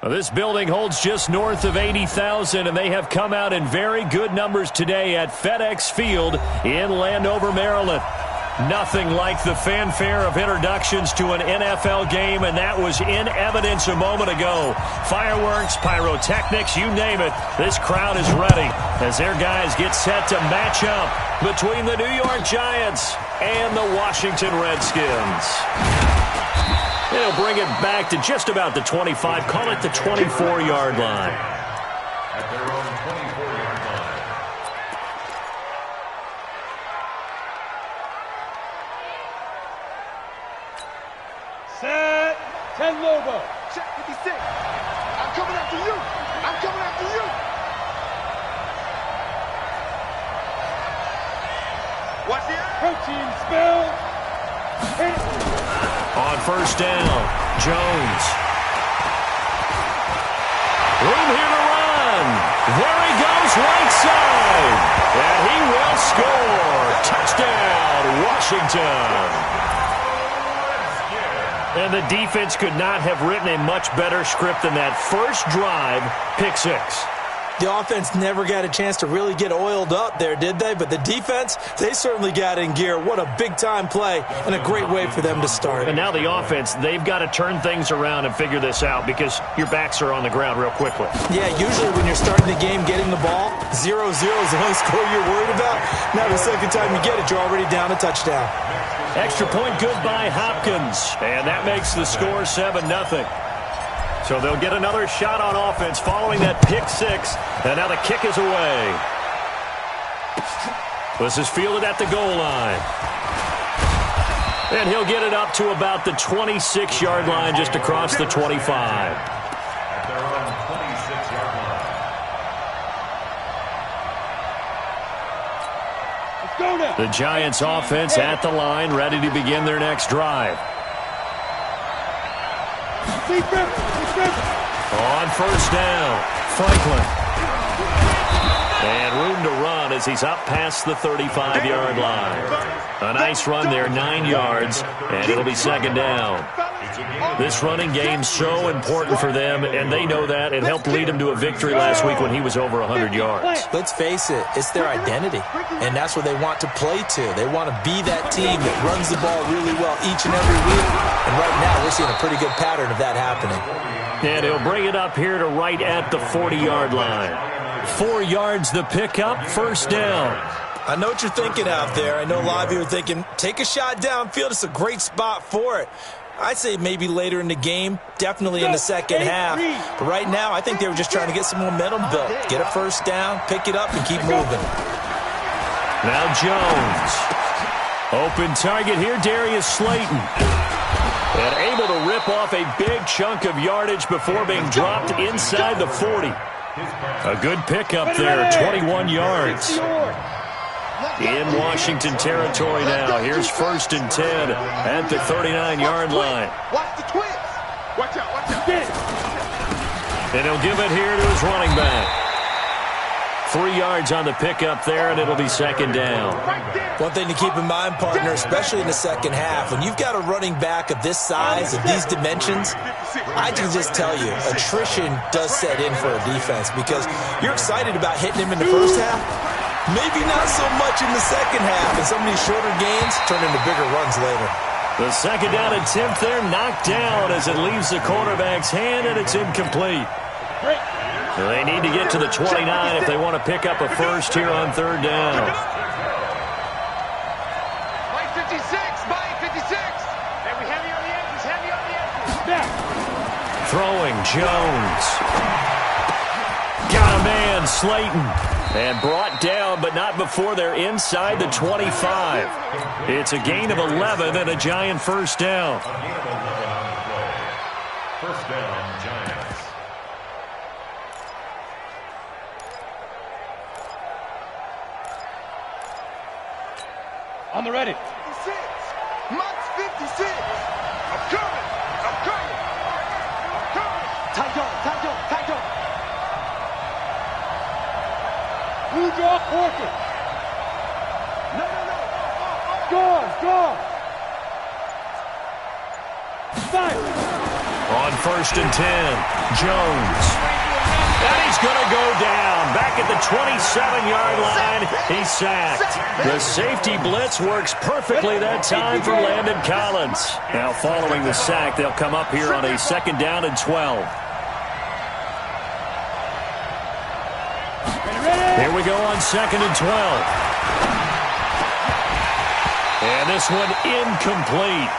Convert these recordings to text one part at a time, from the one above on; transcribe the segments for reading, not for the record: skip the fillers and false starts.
Well, this building holds just north of 80,000, and they have come out in very good numbers today at FedEx Field in Landover, Maryland. Nothing like the fanfare of introductions to an NFL game, and that was in evidence a moment ago. Fireworks, pyrotechnics, you name it. This crowd is ready as their guys get set to match up between the New York Giants and the Washington Redskins. They'll bring it back to just about the 25, call it the 24-yard line. At their own 24-yard line. Set. 10 Lobo. Check 56. I'm coming after you. I'm coming after you. Watch the eye. Protein spill. Hit it. On first down, Jones. Room here to run. There he goes, right side. And he will score. Touchdown, Washington. And the defense could not have written a much better script than that. First drive, pick six. The offense never got a chance to really get oiled up there, did they? But the defense, they certainly got in gear. What a big-time play and a great way for them to start. And now the offense, they've got to turn things around and figure this out because your backs are on the ground real quickly. Yeah, usually when you're starting the game getting the ball, 0-0 is the only score you're worried about. Now the second time you get it, you're already down a touchdown. Extra point good by Hopkins. And that makes the score 7-0. So they'll get another shot on offense following that pick six. And now the kick is away. This is fielded at the goal line. And he'll get it up to about the 26-yard line just across the 25. At their own 26-yard line. Let's go now. The Giants offense at the line, ready to begin their next drive. On first down, Franklin. And room to run as he's up past the 35-yard line. A nice run there, 9 yards, and it'll be second down. This running game's so important for them, and they know that. It helped lead them to a victory last week when he was over 100 yards. Let's face it, it's their identity, and that's what they want to play to. They want to be that team that runs the ball really well each and every week, and right now we're seeing a pretty good pattern of that happening. And he'll bring it up here to right at the 40-yard line. 4 yards the pickup, first down. I know what you're thinking out there. I know a lot of you are thinking, take a shot downfield. It's a great spot for it. I'd say maybe later in the game, definitely in the second half. But right now, I think they were just trying to get some momentum built. Get a first down, pick it up, and keep moving. Now Jones. Open target here, Darius Slayton. And able to rip off a big chunk of yardage before being dropped inside the 40. A good pickup there, 21 yards. In Washington territory now. Here's first and 10 at the 39-yard line. Watch the twist. Watch out, watch out. And he'll give it here to his running back. 3 yards on the pickup there, and it'll be second down. One thing to keep in mind, partner, especially in the second half, when you've got a running back of this size, of these dimensions, I can just tell you, attrition does set in for a defense because you're excited about hitting him in the first half. Maybe not so much in the second half, and some of these shorter gains turn into bigger runs later. The second down attempt there knocked down as it leaves the quarterback's hand, and it's incomplete. They need to get to the 29 if they want to pick up a first here on third down. Mike 56, Mike 56. And we heavy on the edges, heavy on the edges. Throwing, Jones. Got a man, Slayton. And brought down, but not before they're inside the 25. It's a gain of 11 and a Giant first down. First down, Giants. On the ready. 56. Mike's 56. I'm coming. I'm coming. I'm coming. Tight on, tight on, tight on. Blue draw, Porter. No. Gone. Fire. On 1st and 10, Jones. And he's going to go down. Back at the 27-yard line, he's sacked. The safety blitz works perfectly that time for Landon Collins. Now following the sack, they'll come up here on a 2nd down and 12. Here we go on 2nd and 12. And this one incomplete.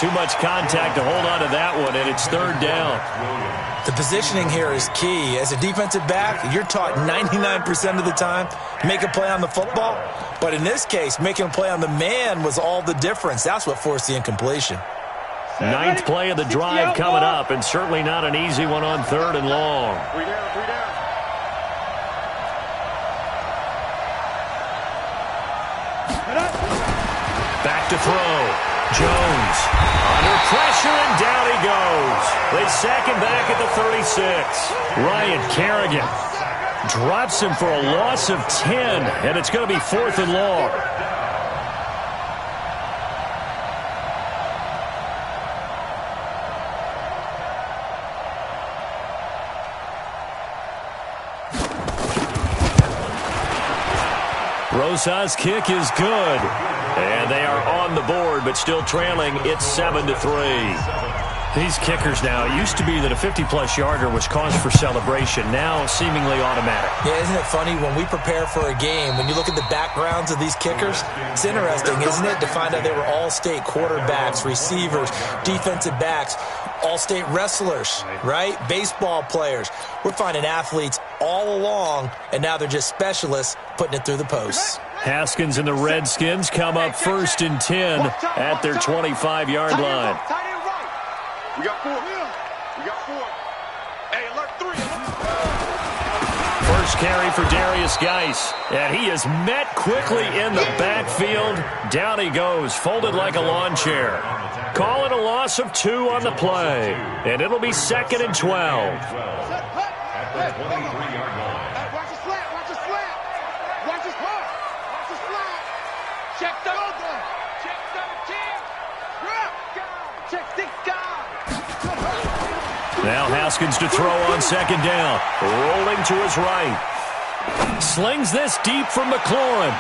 Too much contact to hold on to that one, and it's 3rd down. The positioning here is key. As a defensive back, you're taught 99% of the time, make a play on the football. But in this case, making a play on the man was all the difference. That's what forced the incompletion. 9th play of the drive coming up, and certainly not an easy one on 3rd and long. 3 down, 3 down. Back to throw. Jones under pressure, and down he goes. They sack him back at the 36. Ryan Kerrigan drops him for a loss of 10, and it's going to be 4th and long. Rosas' kick is good. And they are on the board, but still trailing. It's 7-3. These kickers now, it used to be that a 50-plus yarder was cause for celebration. Now, seemingly automatic. Yeah, isn't it funny? When we prepare for a game, when you look at the backgrounds of these kickers, it's interesting, isn't it, to find out they were all-state quarterbacks, receivers, defensive backs, all-state wrestlers, right? Baseball players. We're finding athletes all along, and now they're just specialists putting it through the posts. Haskins and the Redskins come up 1st and 10 at their 25-yard line. Tight end right. We got 4. We got 4. Hey, alert 3. First carry for Darius Geis, and he is met quickly in the backfield. Down he goes, folded like a lawn chair. Call it a loss of 2 on the play, and it'll be 2nd and 12. At the 23-yard line. Watch the slant. Watch the slant. Watch his heart. Watch the slant. Check 13. Check 13. Check 6 guys. Now Haskins to throw on 2nd down. Rolling to his right. Slings this deep from McLaurin.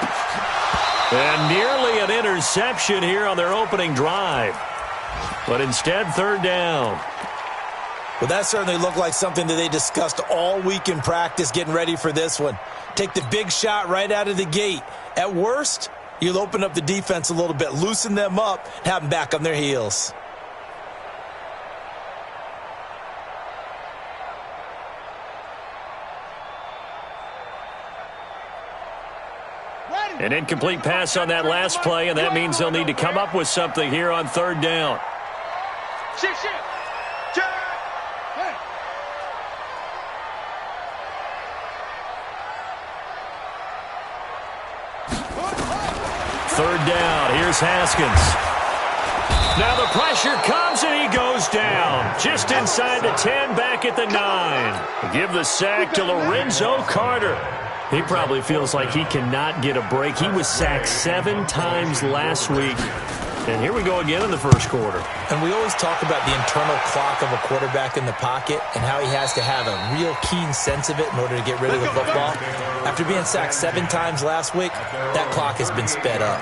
And nearly an interception here on their opening drive. But instead, 3rd down. Well, that certainly looked like something that they discussed all week in practice getting ready for this one. Take the big shot right out of the gate. At worst, you'll open up the defense a little bit, loosen them up, have them back on their heels. An incomplete pass on that last play, and that means they'll need to come up with something here on 3rd down. Shift. Check. Hey. Third down. Here's Haskins. Now the pressure comes, and he goes down. Just inside the 10, back at the 9. Give the sack to Lorenzo Carter. He probably feels like he cannot get a break. He was sacked 7 times last week. And here we go again in the first quarter. And we always talk about the internal clock of a quarterback in the pocket and how he has to have a real keen sense of it in order to get rid of the football. After being sacked 7 times last week, that clock has been sped up.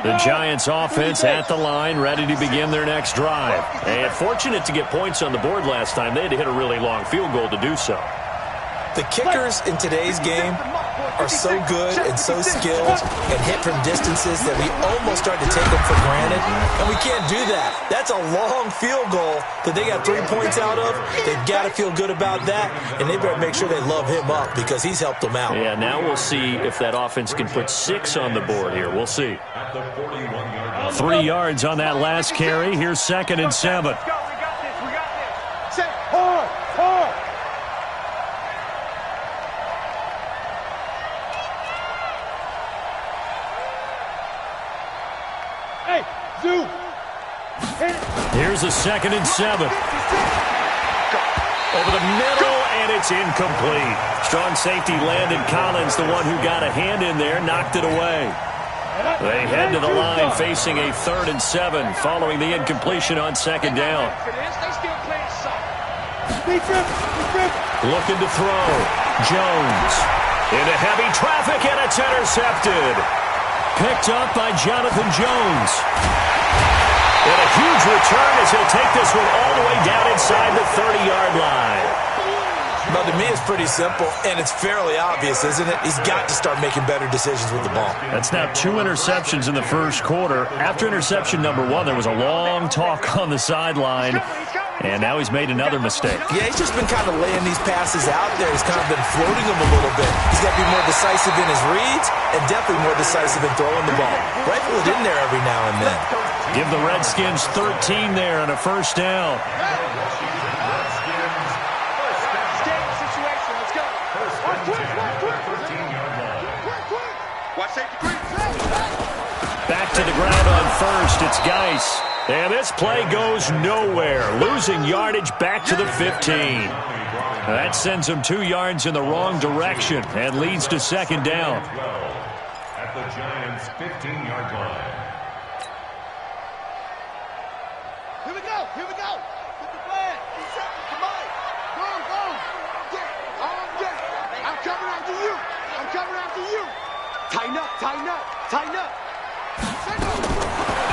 The Giants offense at the line, ready to begin their next drive. And fortunate to get points on the board last time. They had to hit a really long field goal to do so. The kickers in today's game are so good and so skilled and hit from distances that we almost start to take them for granted. And we can't do that. That's a long field goal that they got 3 points out of. They've got to feel good about that, and they better make sure they love him up because he's helped them out. Yeah, now we'll see if that offense can put 6 on the board here. We'll see. 3 yards on that last carry. Here's 2nd and 7. We got this. Set. Hard. Hey, Zoo. Here's a 2nd and 7. Over the middle, and it's incomplete. Strong safety Landon Collins, the one who got a hand in there, knocked it away. They head to the line facing a 3rd and 7 following the incompletion on 2nd down. Looking to throw. Jones into heavy traffic, and it's intercepted. Picked up by Jonathan Jones. And a huge return as he'll take this one all the way down inside the 30-yard line. Well, to me, it's pretty simple, and it's fairly obvious, isn't it? He's got to start making better decisions with the ball. That's now 2 interceptions in the first quarter. After interception number 1, there was a long talk on the sideline, and now he's made another mistake. Yeah, he's just been kind of laying these passes out there. He's kind of been floating them a little bit. He's got to be more decisive in his reads and definitely more decisive in throwing the ball. Rifle it in there every now and then. Give the Redskins 13 there on a 1st down. Back to the ground on 1st. It's Geis. And this play goes nowhere. Losing yardage back to the 15. That sends him 2 yards in the wrong direction and leads to 2nd down. At the Giants' 15-yard line. Here we go. Here we go. Get the flag. Come on. Go. I'm coming after you. I'm coming after you. Tighten up.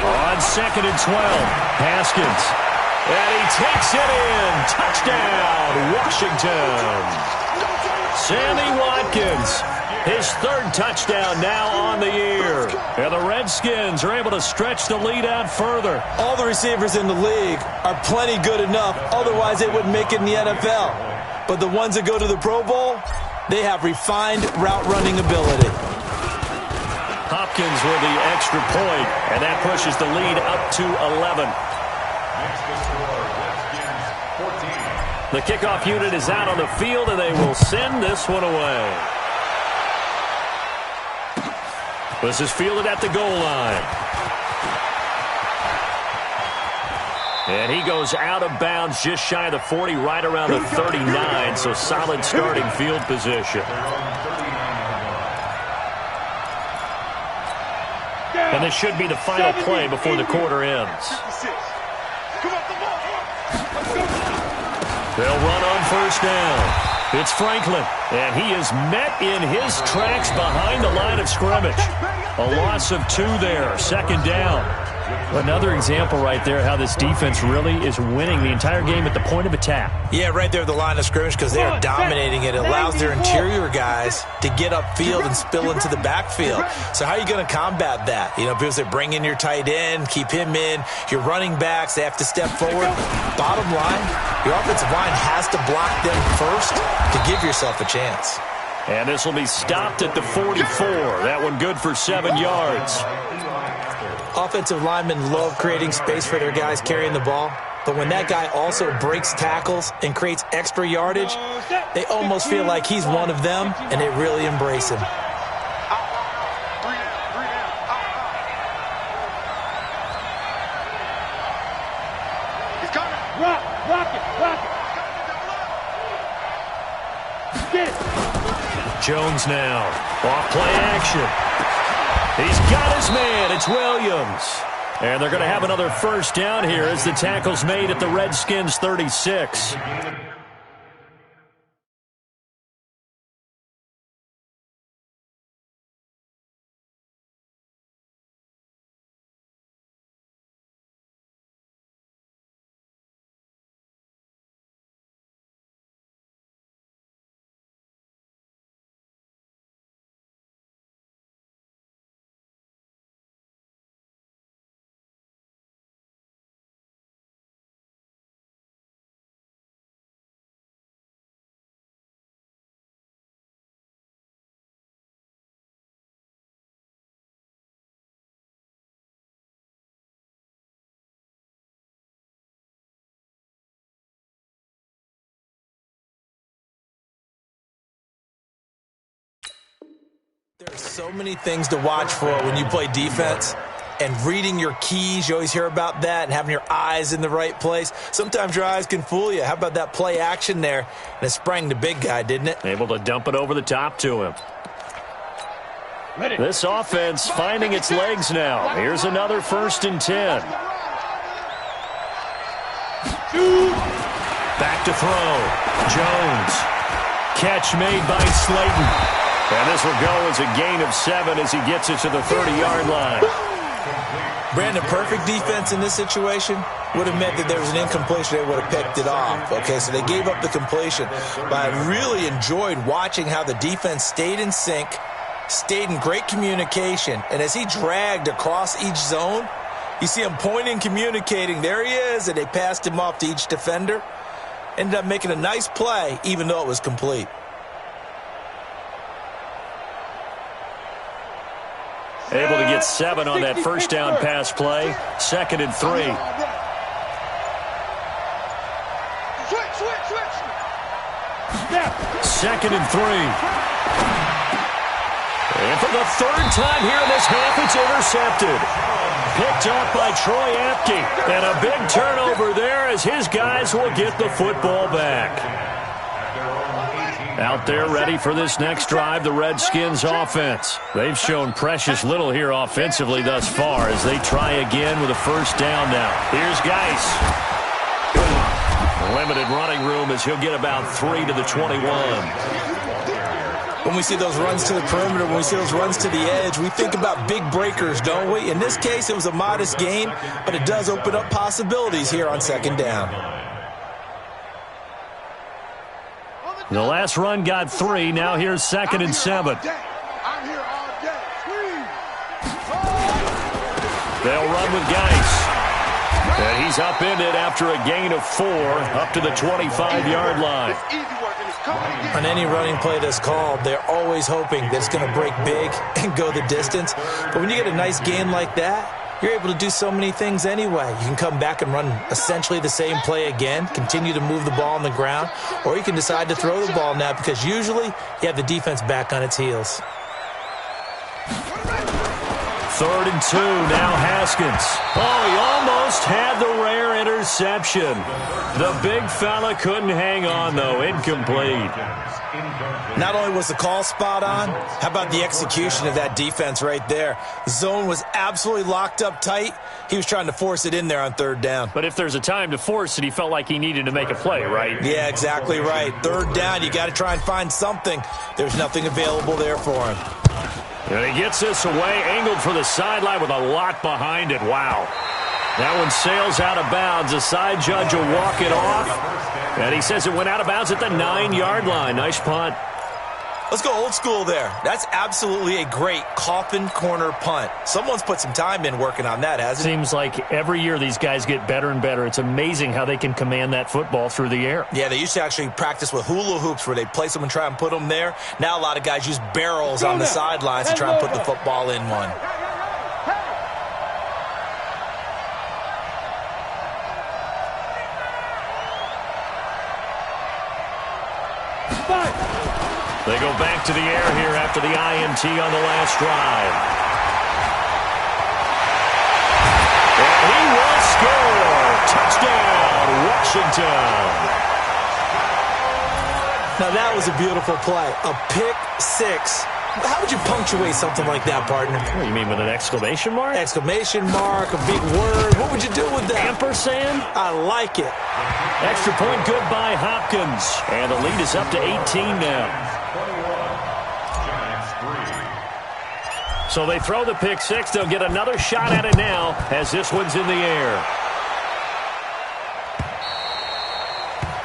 On 2nd and 12, Haskins. And he takes it in. Touchdown, Washington. Sammy Watkins, his 3rd touchdown now on the year. And the Redskins are able to stretch the lead out further. All the receivers in the league are plenty good enough. Otherwise, they wouldn't make it in the NFL. But the ones that go to the Pro Bowl, they have refined route running ability. Hopkins with the extra point, and that pushes the lead up to 11. The kickoff unit is out on the field, and they will send this one away. This is fielded at the goal line. And he goes out of bounds just shy of the 40, right around the 39, so solid starting field position. And this should be the final play before the quarter ends. They'll run on 1st down. It's Franklin, and he is met in his tracks behind the line of scrimmage. A loss of 2 there, 2nd down. Another example right there how this defense really is winning the entire game at the point of attack. Yeah, right there at the line of scrimmage because they are dominating it. It allows their interior guys to get upfield and spill into the backfield. So how are you going to combat that? You know, people say bring in your tight end, keep him in. Your running backs, they have to step forward. Bottom line, your offensive line has to block them first to give yourself a chance. And this will be stopped at the 44. That one good for 7 yards. Offensive linemen love creating space for their guys carrying the ball, but when that guy also breaks tackles and creates extra yardage, they almost feel like he's one of them, and they really embrace him. Jones now. Off play action. He's got his man. It's Williams. And they're going to have another 1st down here as the tackle's made at the Redskins' 36. There's so many things to watch for when you play defense. And reading your keys, you always hear about that, and having your eyes in the right place. Sometimes your eyes can fool you. How about that play action there? And it sprang the big guy, didn't it? Able to dump it over the top to him. This offense finding its legs now. Here's another 1st and 10. Back to throw. Jones. Catch made by Slayton. And this will go as a gain of 7 as he gets it to the 30-yard line. Brandon, perfect defense in this situation would have meant that there was an incompletion. They would have picked it off. Okay, so they gave up the completion. But I really enjoyed watching how the defense stayed in sync, stayed in great communication, and as he dragged across each zone, you see him pointing, communicating. There he is, and they passed him off to each defender. Ended up making a nice play, even though it was complete. Able to get 7 on that first down pass play. 2nd and 3. Second and 3. And for the 3rd time here in this half, it's intercepted. Picked off by Troy Apke. And a big turnover there as his guys will get the football back. Out there ready for this next drive, the Redskins offense. They've shown precious little here offensively thus far as they try again with a 1st down now. Here's Geis. Limited running room as he'll get about 3 to the 21. When we see those runs to the perimeter, when we see those runs to the edge, we think about big breakers, don't we? In this case, it was a modest gain, but it does open up possibilities here on 2nd down. The last run got 3. Now here's 2nd and 7. They'll run with Geis. And he's upended after a gain of 4 up to the 25-yard line. On any running play that's called, they're always hoping that it's going to break big and go the distance. But when you get a nice gain like that, you're able to do so many things anyway. You can come back and run essentially the same play again, continue to move the ball on the ground, or you can decide to throw the ball now because usually you have the defense back on its heels. 3rd and 2, now Haskins. Oh, he almost had the rare interception. The big fella couldn't hang on, though. Incomplete. Not only was the call spot on, how about the execution of that defense right there? The zone was absolutely locked up tight. He was trying to force it in there on 3rd down. But if there's a time to force it, he felt like he needed to make a play, right? Yeah, exactly right. 3rd down, you got to try and find something. There's nothing available there for him. And he gets this away, angled for the sideline with a lot behind it. Wow. That one sails out of bounds. The side judge will walk it off. And he says it went out of bounds at the 9-yard line. Nice punt. Let's go old school there. That's absolutely a great coffin corner punt. Someone's put some time in working on that, hasn't it? Seems like every year these guys get better and better. It's amazing how they can command that football through the air. Yeah, they used to actually practice with hula hoops where they place them and try and put them there. Now a lot of guys use barrels on the sidelines to try and put the football in one. They go back to the air here after the INT on the last drive. And he will score. Touchdown, Washington. Now that was a beautiful play. A pick 6. How would you punctuate something like that, partner? What do you mean, with an exclamation mark? Exclamation mark, a big word. What would you do with that? Ampersand? I like it. Extra point good by Hopkins. And the lead is up to 18 now. So they throw the pick 6. They'll get another shot at it now as this one's in the air.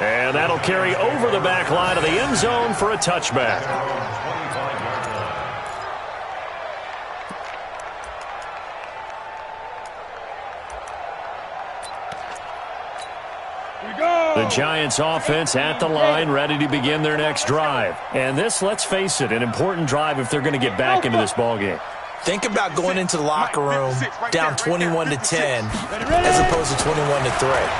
And that'll carry over the back line of the end zone for a touchback. The Giants offense at the line, ready to begin their next drive. And this, let's face it, an important drive if they're going to get back into this ballgame. Think about going into the locker room down 21-10 as opposed to 21-3.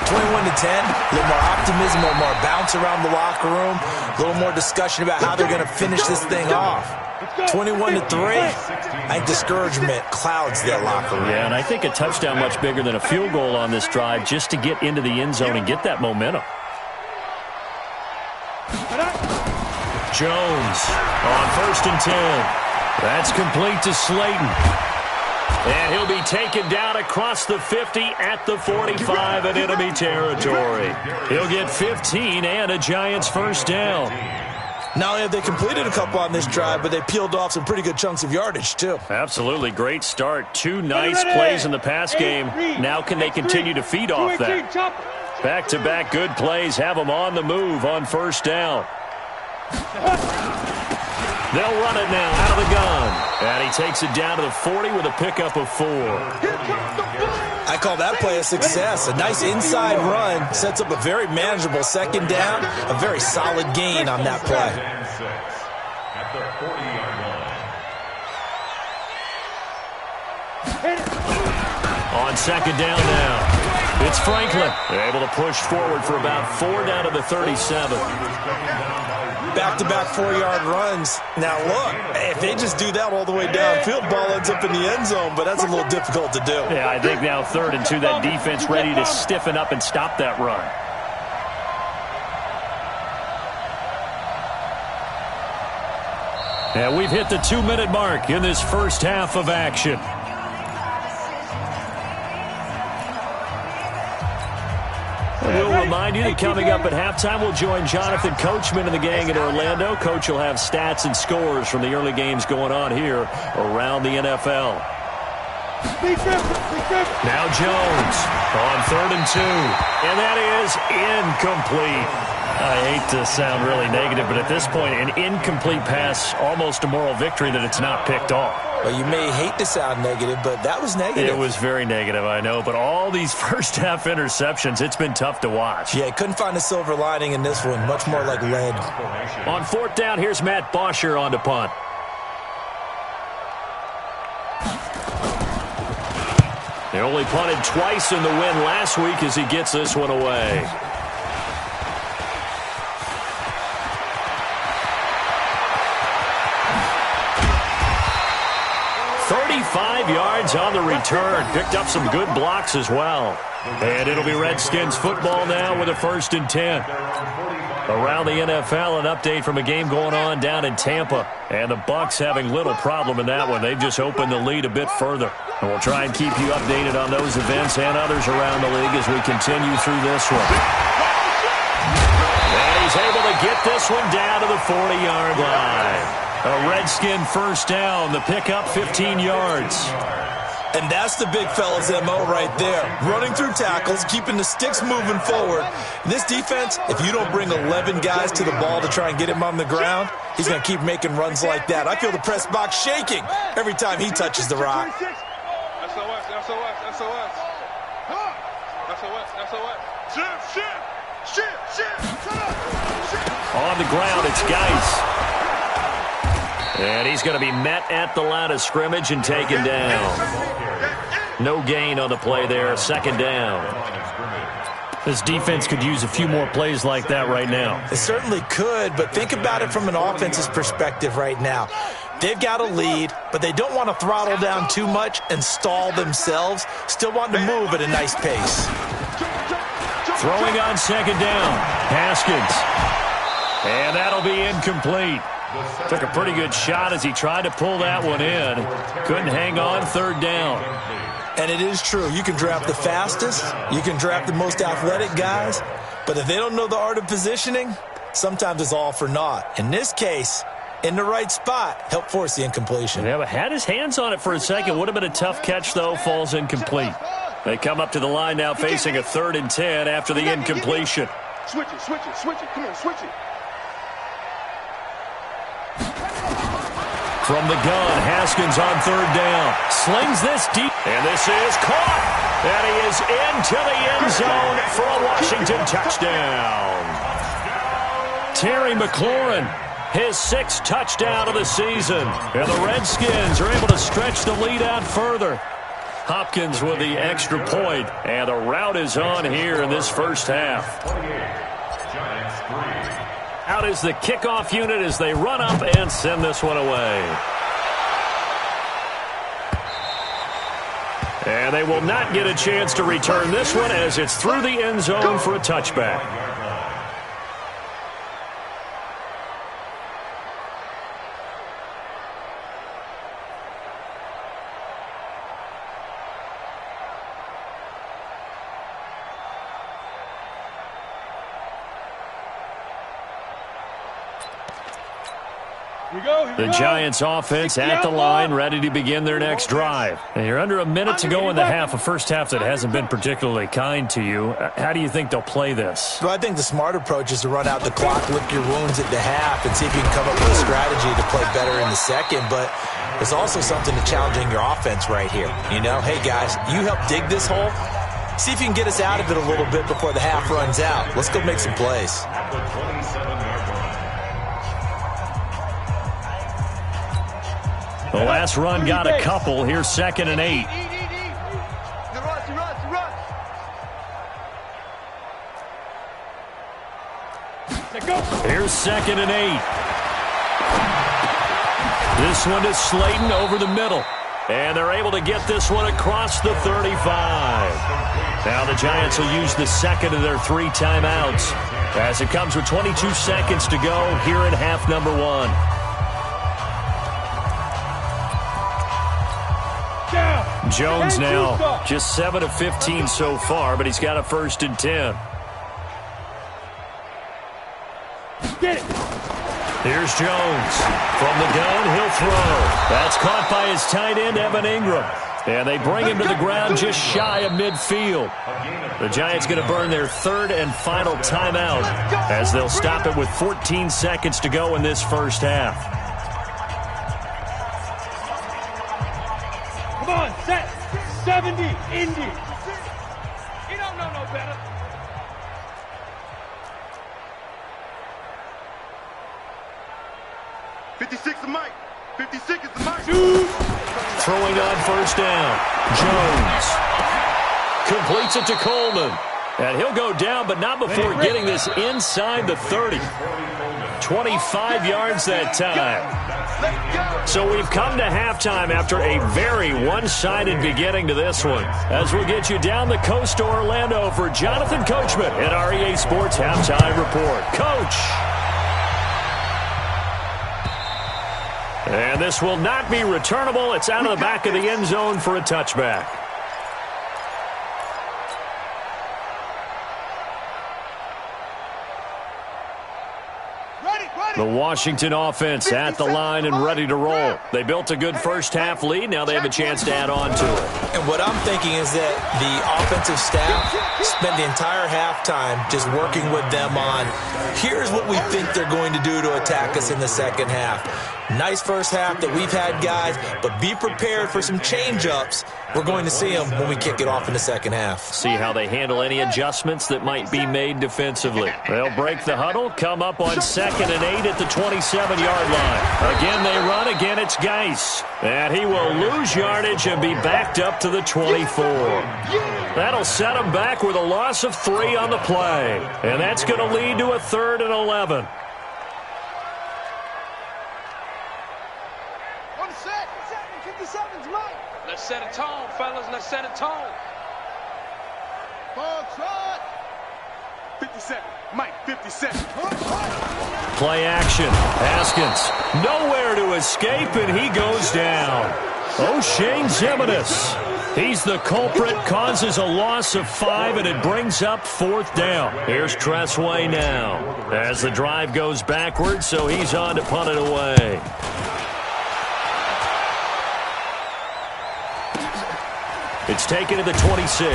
21-10, a little more optimism, a little more bounce around the locker room, a little more discussion about how they're going to finish this thing off. 21-3, I think discouragement clouds that locker room. Yeah, and I think a touchdown much bigger than a field goal on this drive just to get into the end zone and get that momentum. Jones on 1st and 10. That's complete to Slayton. And he'll be taken down across the 50 at the 45 in enemy territory. He'll get 15 and a Giants first down. Not only have they completed a couple on this drive, but they peeled off some pretty good chunks of yardage, too. Absolutely great start. 2 nice plays in the pass game. Now can they continue to feed off that? Back-to-back good plays have them on the move on first down. They'll run it now out of the gun. And he takes it down to the 40 with a pickup of 4. I call that play a success. A nice inside run sets up a very manageable second down. A very solid gain on that play. At the 40-yard line. On second down now, it's Franklin. They're able to push forward for about 4 down to the 37. Back-to-back 4-yard runs. Now, look, if they just do that all the way downfield, ball ends up in the end zone, but that's a little difficult to do. Yeah, I think now 3rd and 2, that defense ready to stiffen up and stop that run. And we've hit the 2-minute mark in this first half of action. We'll remind you that coming up at halftime, we'll join Jonathan Coachman and the gang in Orlando. Coach will have stats and scores from the early games going on here around the NFL. Now Jones on 3rd and 2. And that is incomplete. I hate to sound really negative, but at this point, an incomplete pass, almost a moral victory that it's not picked off. Well, you may hate to sound negative, but that was negative. It was very negative, I know. But all these first-half interceptions, it's been tough to watch. Yeah, couldn't find a silver lining in this one. Much more like lead. On 4th down, here's Matt Bosher on to punt. They only punted twice in the win last week as he gets this one away. Yards on the return. Picked up some good blocks as well. And it'll be Redskins football now with a 1st and 10. Around the NFL, an update from a game going on down in Tampa. And the Bucs having little problem in that one. They've just opened the lead a bit further. And we'll try and keep you updated on those events and others around the league as we continue through this one. And he's able to get this one down to the 40-yard line. A Redskin first down. The pickup 15 yards. And that's the big fella's MO right there. Running through tackles, keeping the sticks moving forward. This defense, if you don't bring 11 guys to the ball to try and get him on the ground, he's going to keep making runs like that. I feel the press box shaking every time he touches the rock. SOS. On the ground, it's Geis. And he's going to be met at the line of scrimmage and taken down. No gain on the play there, 2nd down. This defense could use a few more plays like that right now. It certainly could, but think about it from an offense's perspective right now. They've got a lead, but they don't want to throttle down too much and stall themselves. Still want to move at a nice pace. Throwing on 2nd down, Haskins. And that'll be incomplete. Took a pretty good shot as he tried to pull that one in. Couldn't hang on 3rd down. And it is true. You can draft the fastest. You can draft the most athletic guys. But if they don't know the art of positioning, sometimes it's all for naught. In this case, in the right spot, helped force the incompletion. Yeah, but had his hands on it for a second. Would have been a tough catch, though. Falls incomplete. They come up to the line now facing a 3rd and 10 after the incompletion. Switch it. Come on, switch it. From the gun, Haskins on 3rd down. Slings this deep. And this is caught. And he is into the end zone for a Washington touchdown. Terry McLaurin, his 6th touchdown of the season. And the Redskins are able to stretch the lead out further. Hopkins with the extra point. And the route is on here in this first half. Out is the kickoff unit as they run up and send this one away. And they will not get a chance to return this one as it's through the end zone for a touchback. The Giants offense at the line, ready to begin their next drive. And you're under a minute to go in the half, a first half that hasn't been particularly kind to you. How do you think they'll play this? Well, I think the smart approach is to run out the clock, lick your wounds at the half, and see if you can come up with a strategy to play better in the second. But there's also something to challenging your offense right here. You know, hey, guys, you help dig this hole. See if you can get us out of it a little bit before the half runs out. Let's go make some plays. The last run got a couple. Here's 2nd and 8. Here's 2nd and 8. This one is Slayton over the middle. And they're able to get this one across the 35. Now the Giants will use the second of their 3 timeouts as it comes with 22 seconds to go here in half number 1. Jones now just 7 of 15 so far, but he's got a 1st and 10. Here's Jones. From the gun, he'll throw. That's caught by his tight end, Evan Ingram. And they bring him to the ground just shy of midfield. The Giants going to burn their 3rd and final timeout as they'll stop it with 14 seconds to go in this first half. Come on, set. 70, Indy. You don't know no better. $56 is Mike. 56 is the Mike. Throwing on 1st down. Jones completes it to Coleman. And he'll go down, but not before getting this inside the 30. 25 yards that time. So we've come to halftime after a very one-sided beginning to this one. As we'll get you down the coast to Orlando for Jonathan Coachman at our EA Sports Halftime Report. Coach! And this will not be returnable. It's out of the back of the end zone for a touchback. The Washington offense at the line and ready to roll. They built a good first half lead. Now they have a chance to add on to it. And what I'm thinking is that the offensive staff spent the entire halftime just working with them on, here's what we think they're going to do to attack us in the second half. Nice first half that we've had, guys, but be prepared for some change-ups. We're going to see them when we kick it off in the second half. See how they handle any adjustments that might be made defensively. They'll break the huddle, come up on 2nd and 8 at the 27-yard line. Again, they run. Again, it's Geis. And he will lose yardage and be backed up to the 24. That'll set him back with a loss of 3 on the play. And that's going to lead to a 3rd and 11. Let's set a tone, fellas. Let's set a tone. Ball shot. 57. Mike, 57. Play action. Haskins nowhere to escape, and he goes down. O'Shane Zimenez. He's the culprit, causes a loss of 5, and it brings up 4th down. Here's Tressway now as the drive goes backwards, so he's on to punt it away. It's taken to the 26.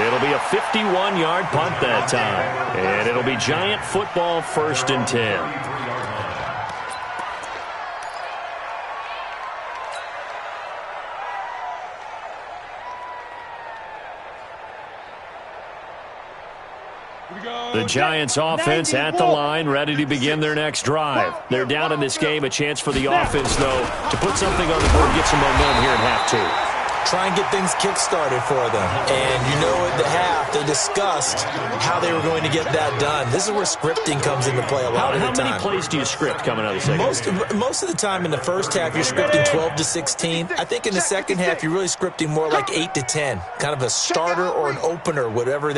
It'll be a 51-yard punt that time. And it'll be Giant football 1st and 10. The Giants offense at the line, ready to begin their next drive. They're down in this game. A chance for the offense, though, to put something on the board, get some momentum here in half 2. Try and get things kick-started for them. And you know at the half, they discussed how they were going to get that done. This is where scripting comes into play a lot of the time. How many plays do you script coming out of the second? Most of the time in the first half, you're scripting 12 to 16. I think in the second half, you're really scripting more like 8 to 10. Kind of a starter or an opener, whatever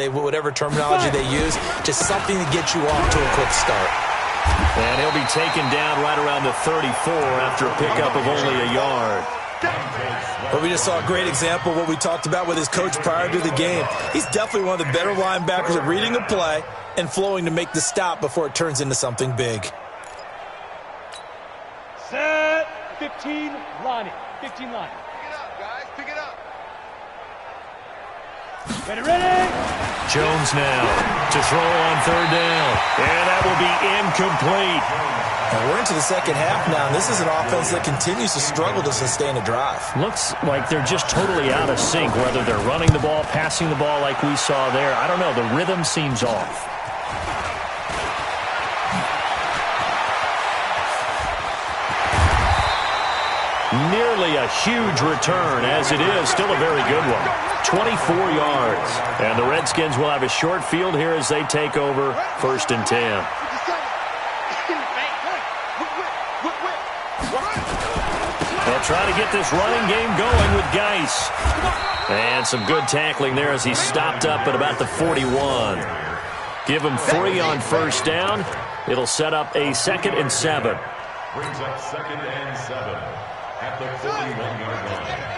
terminology they use. Just something to get you off to a quick start. And he'll be taken down right around the 34 after a pickup of only a yard. But we just saw a great example of what we talked about with his coach prior to the game. He's definitely one of the better linebackers at reading a play and flowing to make the stop before it turns into something big. Set. 15 line. 15 line. Pick it up, guys. Pick it up. Ready. Jones now to throw on third down. And that will be incomplete. And we're into the second half now, and this is an offense that continues to struggle to sustain a drive. Looks like they're just totally out of sync, whether they're running the ball, passing the ball like we saw there. I don't know. The rhythm seems off. Nearly a huge return, as it is still a very good one. 24 yards. And the Redskins will have a short field here as they take over 1st and 10. They'll try to get this running game going with Geis. And some good tackling there as he stopped up at about the 41. Give him 3 on 1st down. It'll set up a 2nd and 7. Brings up 2nd and 7 at the 41-yard line.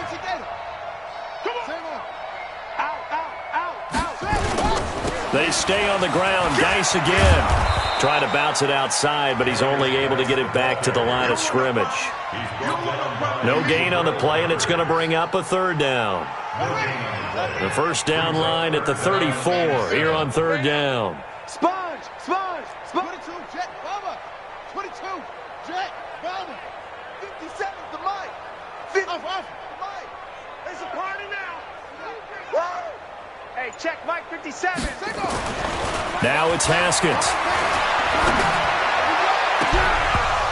They stay on the ground. Geis again. Trying to bounce it outside, but he's only able to get it back to the line of scrimmage. No gain on the play, and it's going to bring up a 3rd down. The 1st down line at the 34 here on 3rd down. Sponge. 22, Jet, Bomber. 22, Jet, Bomber. 57, the mic. 50, the mic. It's a party now. Hey, check Mike 57. Now it's Haskins.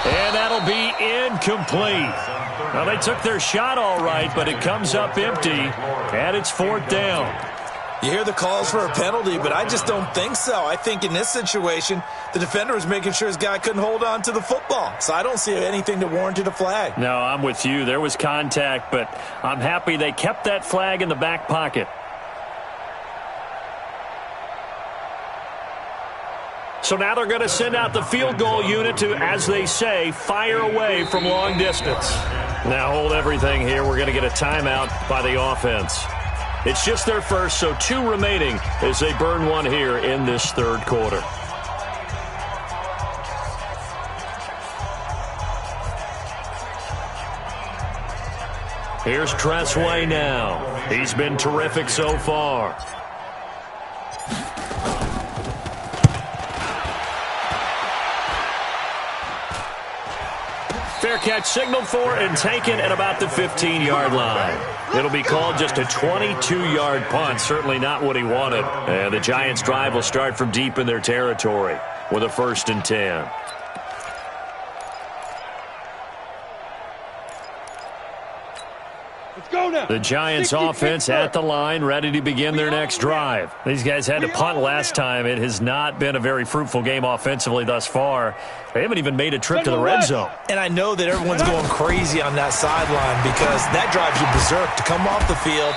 And that'll be incomplete. Well, they took their shot all right, but it comes up empty, and it's 4th down. You hear the calls for a penalty, but I just don't think so. I think in this situation, the defender was making sure his guy couldn't hold on to the football. So I don't see anything that warranted a flag. No, I'm with you. There was contact, but I'm happy they kept that flag in the back pocket. So now they're going to send out the field goal unit to, as they say, fire away from long distance. Now hold everything here. We're going to get a timeout by the offense. It's just their first, so 2 remaining as they burn one here in this 3rd quarter. Here's Tressway now. He's been terrific so far. Fair catch signaled for and taken at about the 15-yard line. It'll be called just a 22-yard punt. Certainly not what he wanted. And the Giants' drive will start from deep in their territory with a 1st and 10. Let's go now. The Giants offense at the line, ready to begin their next drive. These guys had to punt last time. It has not been a very fruitful game offensively thus far. They haven't even made a trip to the red zone. And I know that everyone's going crazy on that sideline because that drives you berserk to come off the field,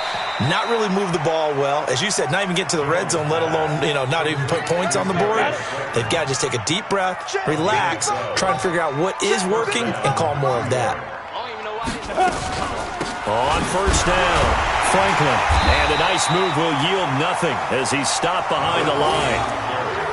not really move the ball well. As you said, not even get to the red zone, let alone, not even put points on the board. They've got to just take a deep breath, relax, try and figure out what is working, and call more of that. On 1st down, Franklin. And a nice move will yield nothing as he's stopped behind the line.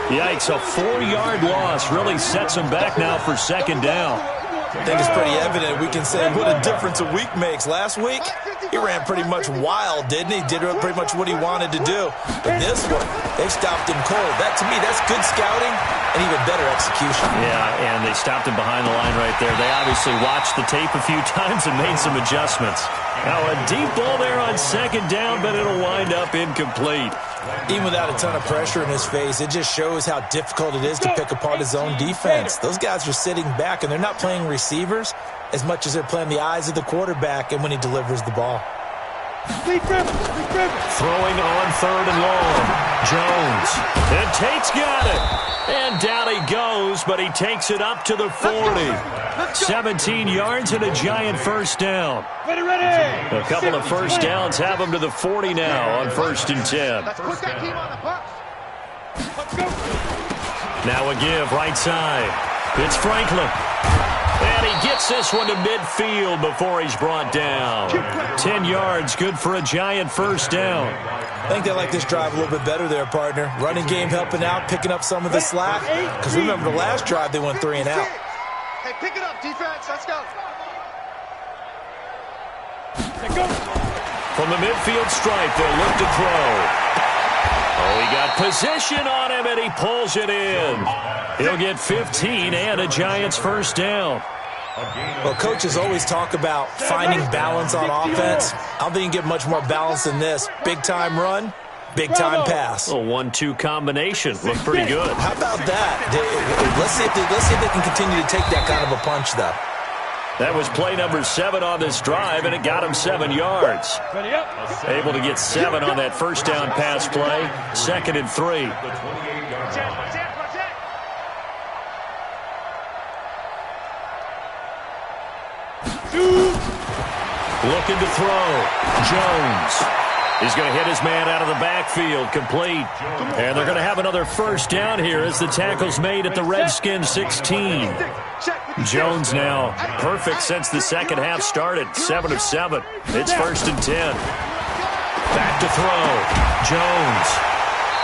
Yikes, a 4-yard loss really sets him back now for 2nd down. I think it's pretty evident. We can say what a difference a week makes. Last week, he ran pretty much wild, didn't he? Did pretty much what he wanted to do. But this one, they stopped him cold. That, to me, that's good scouting and even better execution. Yeah, and they stopped him behind the line right there. They obviously watched the tape a few times and made some adjustments. Now a deep ball there on 2nd down, but it'll wind up incomplete. Even without a ton of pressure in his face, it just shows how difficult it is to pick apart his own defense. Those guys are sitting back, and they're not playing receivers as much as they're playing the eyes of the quarterback and when he delivers the ball. Throwing on 3rd and long. Jones. And Tate's got it. And down he goes, but he takes it up to the 40. 17 yards and a Giant 1st down. Ready. A couple of 1st downs have him to the 40 now on 1st and 10. Now a give right side. It's Franklin. And he gets this one to midfield before he's brought down. 10 yards, good for a Giant 1st down. I think they like this drive a little bit better there, partner. Running game helping out, picking up some of the slack. Because remember the last drive, they went 3 and out. Hey, pick it up, defense. Let's go. From the midfield stripe, they'll look to throw. Oh, he got position on him, and he pulls it in. He'll get 15 and a Giants first down. Well, coaches always talk about finding balance on offense. I don't think you can get much more balance than this. Big-time run, big-time pass. A 1-2 combination. Looked pretty good. How about that? Let's see if they can continue to take that kind of a punch, though. That was play number 7 on this drive, and it got him 7 yards. Able to get 7 on that first down pass play. 2nd and 3. Looking to throw. Jones. He's going to hit his man out of the backfield. Complete. And they're going to have another first down here as the tackle's made at the Redskins 16. Jones now perfect since the second half started. 7 of 7. It's 1st and 10. Back to throw. Jones.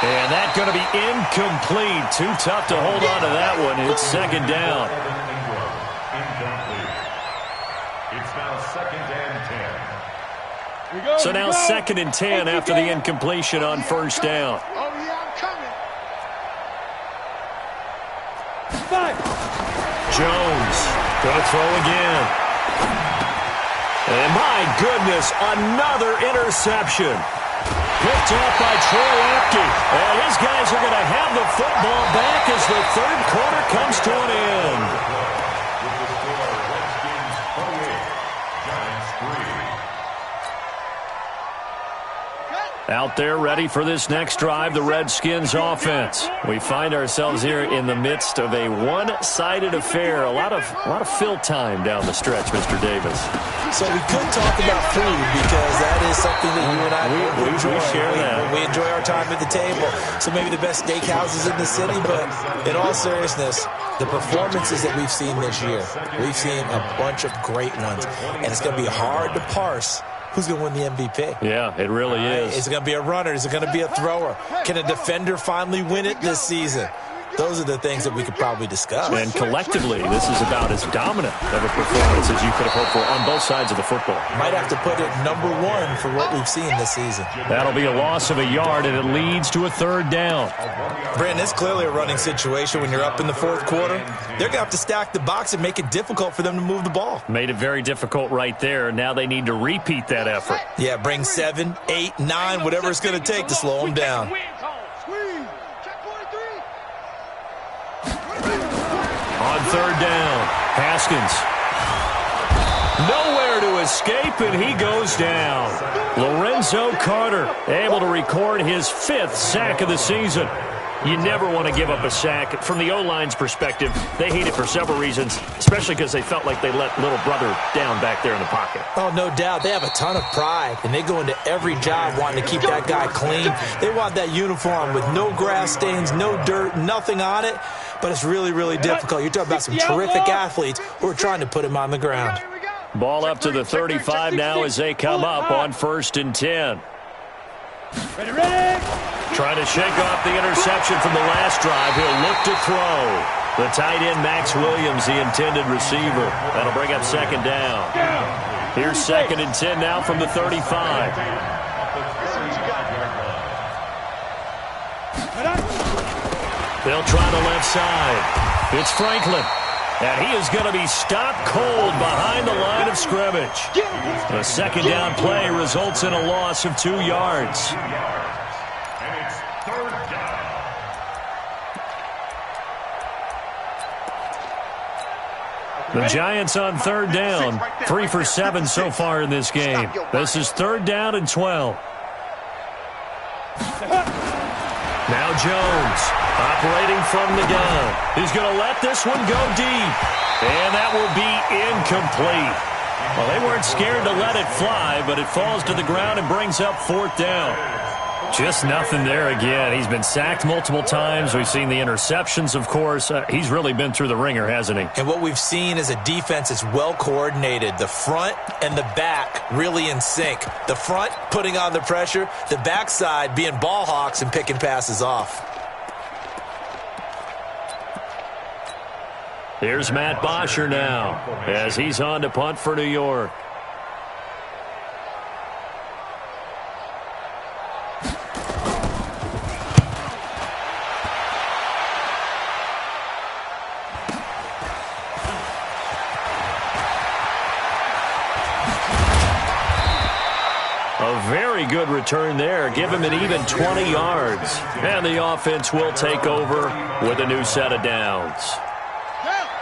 And that's going to be incomplete. Too tough to hold on to that one. It's 2nd down. It's now 2nd and 10. So now 2nd and 10 after the incompletion on first down. Oh, yeah, I'm coming. Jones going to throw again. And my goodness, another interception. Picked up by Troy Apke. And his guys are going to have the football back as the 3rd quarter comes to an end. With the score, Redskins 28, Giants 3. Out there ready for this next drive, the Redskins offense. We find ourselves here in the midst of a one-sided affair. A lot of fill time down the stretch, Mr. Davis. So we could talk about food because that is something that you and I enjoy. We share that. We enjoy our time at the table. So maybe the best steakhouses in the city, but in all seriousness, the performances that we've seen this year, we've seen a bunch of great ones, and it's going to be hard to parse who's going to win the MVP. Yeah, it really is. Is it going to be a runner? Is it going to be a thrower? Can a defender finally win it this season? Those are the things that we could probably discuss. And collectively, this is about as dominant of a performance as you could have hoped for on both sides of the football. Might have to put it #1 for what we've seen this season. That'll be a loss of a yard, and it leads to a 3rd down. Brandon, it's clearly a running situation when you're up in the 4th quarter. They're going to have to stack the box and make it difficult for them to move the ball. Made it very difficult right there. Now they need to repeat that effort. Yeah, bring 7, 8, 9, whatever it's going to take to slow them down. On 3rd down, Haskins. Nowhere to escape, and he goes down. Lorenzo Carter able to record his 5th sack of the season. You never want to give up a sack. From the O-line's perspective, they hate it for several reasons, especially because they felt like they let little brother down back there in the pocket. Oh, no doubt. They have a ton of pride, and they go into every job wanting to keep that guy clean. They want that uniform with no grass stains, no dirt, nothing on it, but it's really, really difficult. You're talking about some terrific athletes who are trying to put him on the ground. Ball up to the 35 now as they come up on 1st and 10. Ready. Trying to shake off the interception from the last drive. He'll look to throw. The tight end, Max Williams, the intended receiver. That'll bring up 2nd down. Here's 2nd and 10 now from the 35. They'll try the left side. It's Franklin. And he is going to be stopped cold behind the line of scrimmage. The 2nd down play results in a loss of 2 yards. And it's 3rd down. The Giants on 3rd down. 3 for 7 so far in this game. This is 3rd down and 12. Now Jones, operating from the gun. He's going to let this one go deep. And that will be incomplete. Well, they weren't scared to let it fly, but it falls to the ground and brings up 4th down. Just nothing there again. He's been sacked multiple times. We've seen the interceptions, of course. He's really been through the ringer, hasn't he? And what we've seen is a defense that's well coordinated. The front and the back really in sync. The front putting on the pressure, the backside being ball hawks and picking passes off. Here's Matt Bosher now as he's on to punt for New York. A very good return there. Give him an even 20 yards. And the offense will take over with a new set of downs.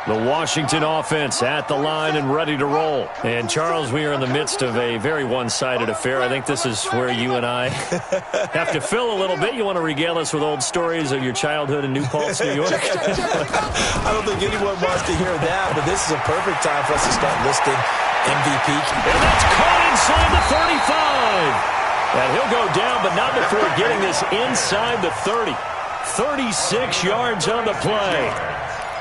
The Washington offense at the line and ready to roll. And, Charles, we are in the midst of a very one-sided affair. I think this is where you and I have to fill a little bit. You want to regale us with old stories of your childhood in New Paltz, New York? I don't think anyone wants to hear that, but this is a perfect time for us to start listing MVP. And that's caught inside the 35. And he'll go down, but not before getting this inside the 30. 36 yards on the play.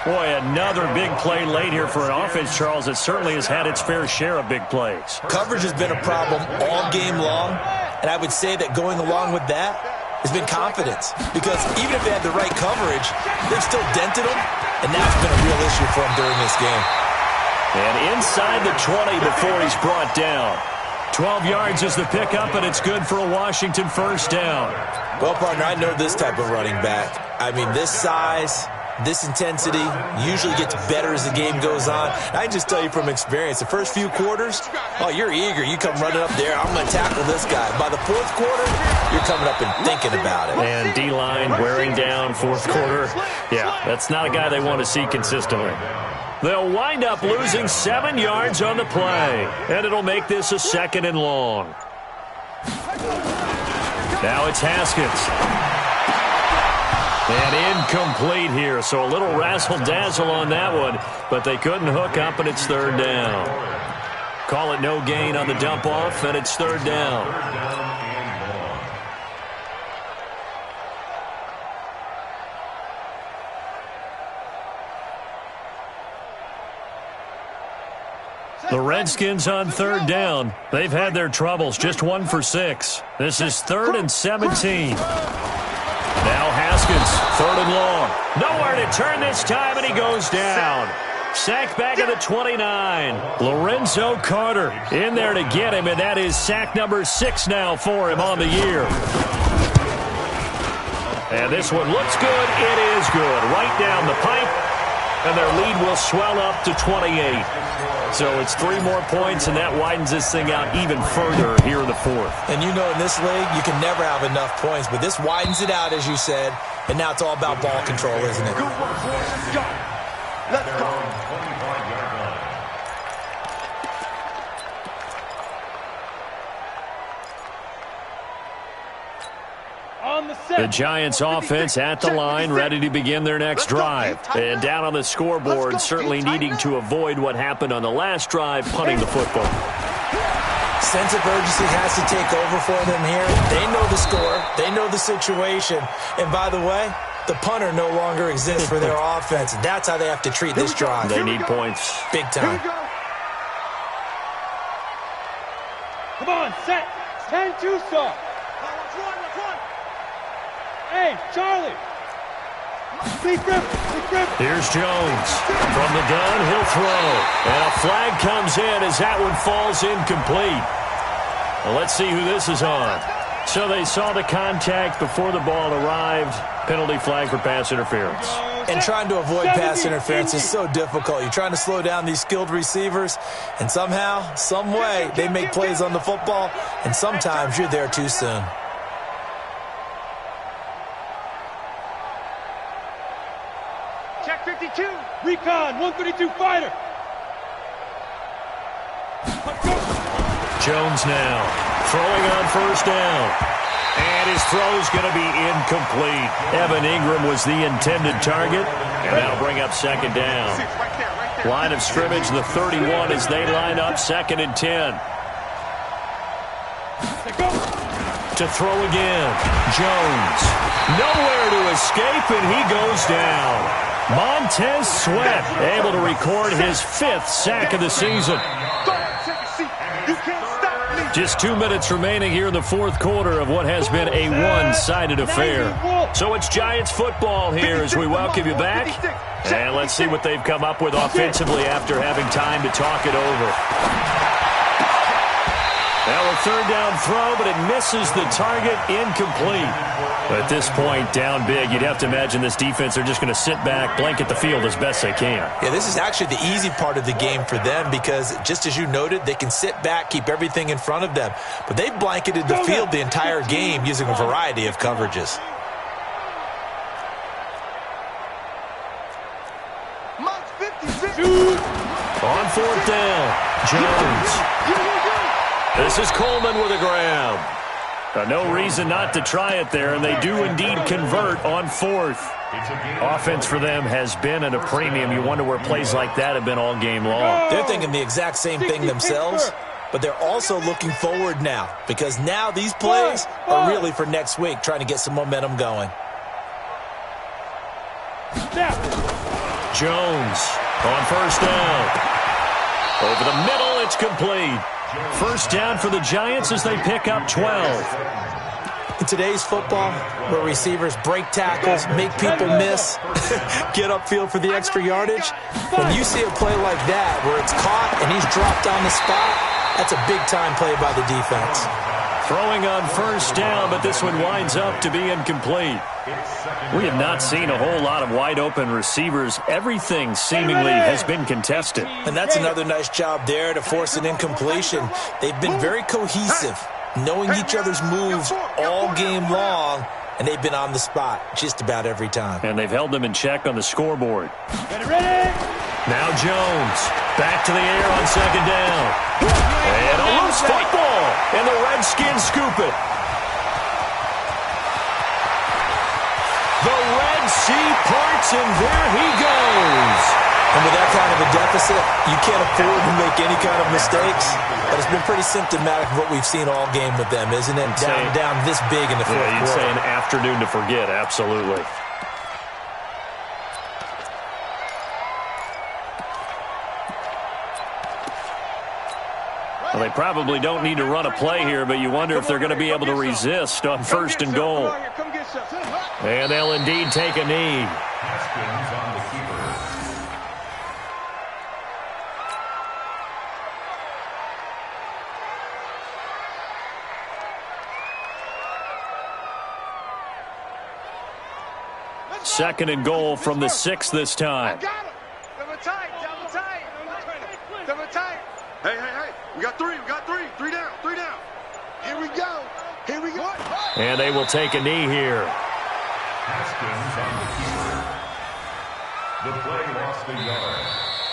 Boy, another big play late here for an offense, Charles, that certainly has had its fair share of big plays. Coverage has been a problem all game long, and I would say that going along with that has been confidence. Because even if they had the right coverage, they've still dented them, and that's been a real issue for them during this game. And inside the 20 before he's brought down. 12 yards is the pickup, and it's good for a Washington first down. Well, partner, I know this type of running back. I mean, this size, this intensity usually gets better as the game goes on. I can just tell you from experience, the first few quarters, oh, you're eager. You come running up there, I'm going to tackle this guy. By the fourth quarter, you're coming up and thinking about it. And D-line wearing down fourth quarter. Yeah, that's not a guy they want to see consistently. They'll wind up losing 7 yards on the play, and it'll make this a 2nd and long. Now it's Haskins. And incomplete here, so a little razzle-dazzle on that one, but they couldn't hook up, and it's 3rd down. Call it no gain on the dump-off, and it's 3rd down. The Redskins on 3rd down. They've had their troubles, just 1 for 6. This is 3rd and 17. Now Haskins, 3rd and long. Nowhere to turn this time, and he goes down. Sacked back at the 29. Lorenzo Carter in there to get him, and that is sack number 6 now for him on the year. And this one looks good. It is good. Right down the pipe, and their lead will swell up to 28. So it's 3 more points, and that widens this thing out even further here in the 4th. And you know in this league, you can never have enough points, but this widens it out, as you said, and now it's all about ball control, isn't it? Good work, boys. Let's go. Let's go. The Giants offense at the line, ready to begin their next drive. And down on the scoreboard, certainly needing to avoid what happened on the last drive, punting the football. Sense of urgency has to take over for them here. They know the score. They know the situation. And by the way, the punter no longer exists for their offense. That's how they have to treat this drive. They need points. Big time. Come on, set. 10-2 stop. Hey, Charlie. Big grip. Here's Jones. From the gun, he'll throw. And a flag comes in as that one falls incomplete. Well, let's see who this is on. So they saw the contact before the ball arrived. Penalty flag for pass interference. And trying to avoid pass interference is so difficult. You're trying to slow down these skilled receivers, and somehow, some way, they make plays on the football, and sometimes you're there too soon. Check 52. Recon, 132 fighter. Jones now throwing on first down. And his throw's going to be incomplete. Evan Ingram was the intended target. And that'll bring up 2nd down. Line of scrimmage, the 31 as they line up 2nd and 10. To throw again. Jones. Nowhere to escape, and he goes down. Montez Sweat able to record his 5th sack of the season. Just 2 minutes remaining here in the 4th quarter of what has been a one-sided affair. So it's Giants football here as we welcome you back. And let's see what they've come up with offensively after having time to talk it over. Now a third down throw, but it misses the target, incomplete. At this point, down big, you'd have to imagine this defense are just going to sit back, blanket the field as best they can. Yeah, this is actually the easy part of the game for them because, just as you noted, they can sit back, keep everything in front of them. But they've blanketed the field the entire game using a variety of coverages. On fourth down, Jones. This is Coleman with a grab. No reason not to try it there, and they do indeed convert on fourth. Offense for them has been at a premium. You wonder where plays like that have been all game long. They're thinking the exact same thing themselves, but they're also looking forward now because now these plays are really for next week, trying to get some momentum going. Jones on first down. Over the middle, it's complete. First down for the Giants as they pick up 12. In today's football, where receivers break tackles, make people miss, get upfield for the extra yardage, when you see a play like that where it's caught and he's dropped on the spot, that's a big-time play by the defense. Throwing on first down, but this one winds up to be incomplete. We have not seen a whole lot of wide-open receivers. Everything seemingly has been contested. And that's another nice job there to force an incompletion. They've been very cohesive, knowing each other's moves all game long, and they've been on the spot just about every time. And they've held them in check on the scoreboard. Now Jones, back to the air on second down. And a loose football, and the Redskins scoop it. The Red Sea parts, and there he goes. And with that kind of a deficit, you can't afford to make any kind of mistakes. But it's been pretty symptomatic of what we've seen all game with them, isn't it? Down this big in the fourth quarter. You'd say an afternoon to forget, absolutely. Well, they probably don't need to run a play here, but you wonder if they're going to be able to resist on first and goal. And they'll indeed take a knee. Second and goal from the 6 this time. Double tight. Hey. We got three. Three down. Here we go. And they will take a knee here. Haskins on the keeper. The play lost the yard.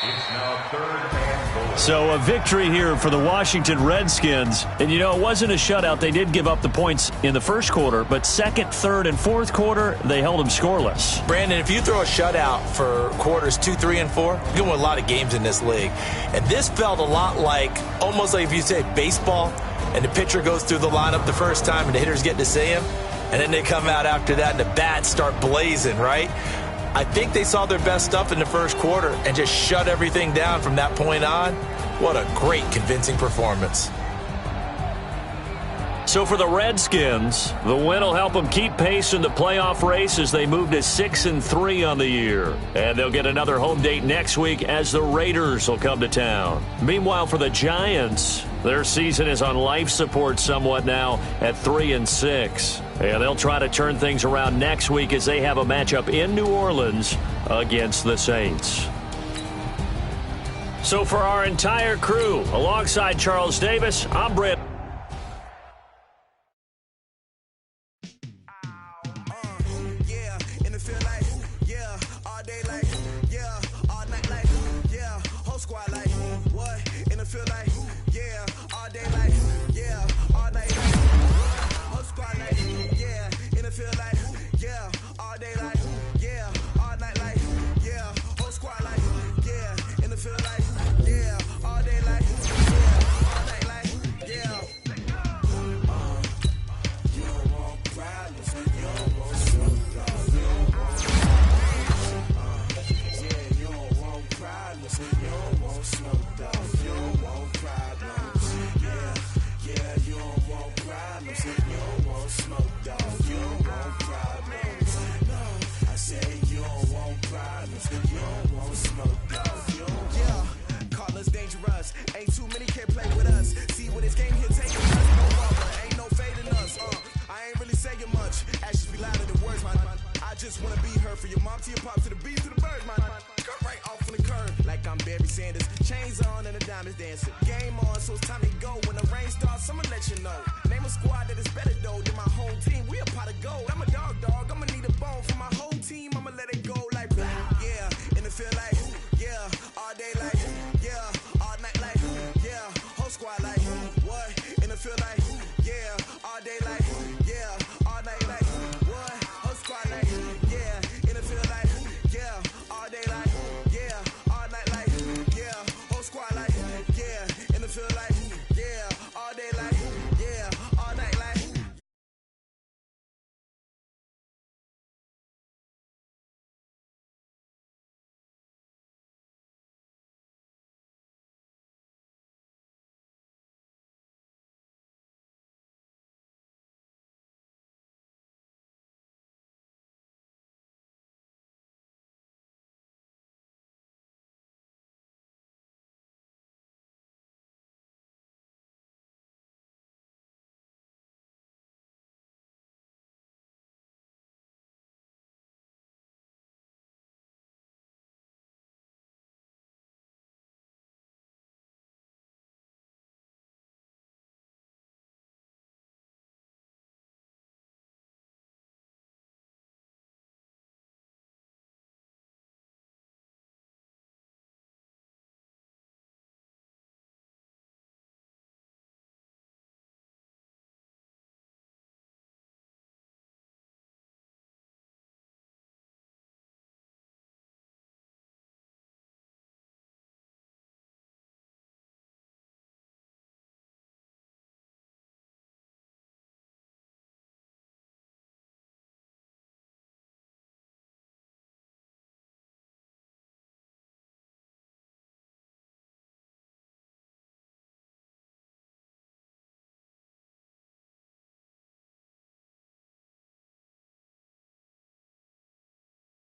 It's now third and goal. So a victory here for the Washington Redskins. And, you know, it wasn't a shutout. They did give up the points in the first quarter, but second, third, and fourth quarter, they held them scoreless. Brandon, if you throw a shutout for quarters 2, 3, and 4, you're going to win a lot of games in this league. And this felt a lot like, almost like if you say baseball, and the pitcher goes through the lineup the first time and the hitters get to see him, and then they come out after that and the bats start blazing, right? I think they saw their best stuff in the first quarter and just shut everything down from that point on. What a great, convincing performance. So for the Redskins, the win will help them keep pace in the playoff race as they move to 6-3 on the year. And they'll get another home date next week as the Raiders will come to town. Meanwhile, for the Giants, their season is on life support somewhat now at 3-6. And they'll try to turn things around next week as they have a matchup in New Orleans against the Saints. So for our entire crew, alongside Charles Davis, I'm Brett. just wanna be her. For your mom to your pop to the beat to the birds, my cut right off on the curve. Like I'm Barry Sanders. Chains on and the diamonds dancing. Game on, so it's time to go. When the rain starts, I'ma let you know. Name a squad that is better though than my whole team. We a pot of gold. I'm a dog. I'ma need a bone for my whole team. I'ma let it go like blah. Yeah, and it feel like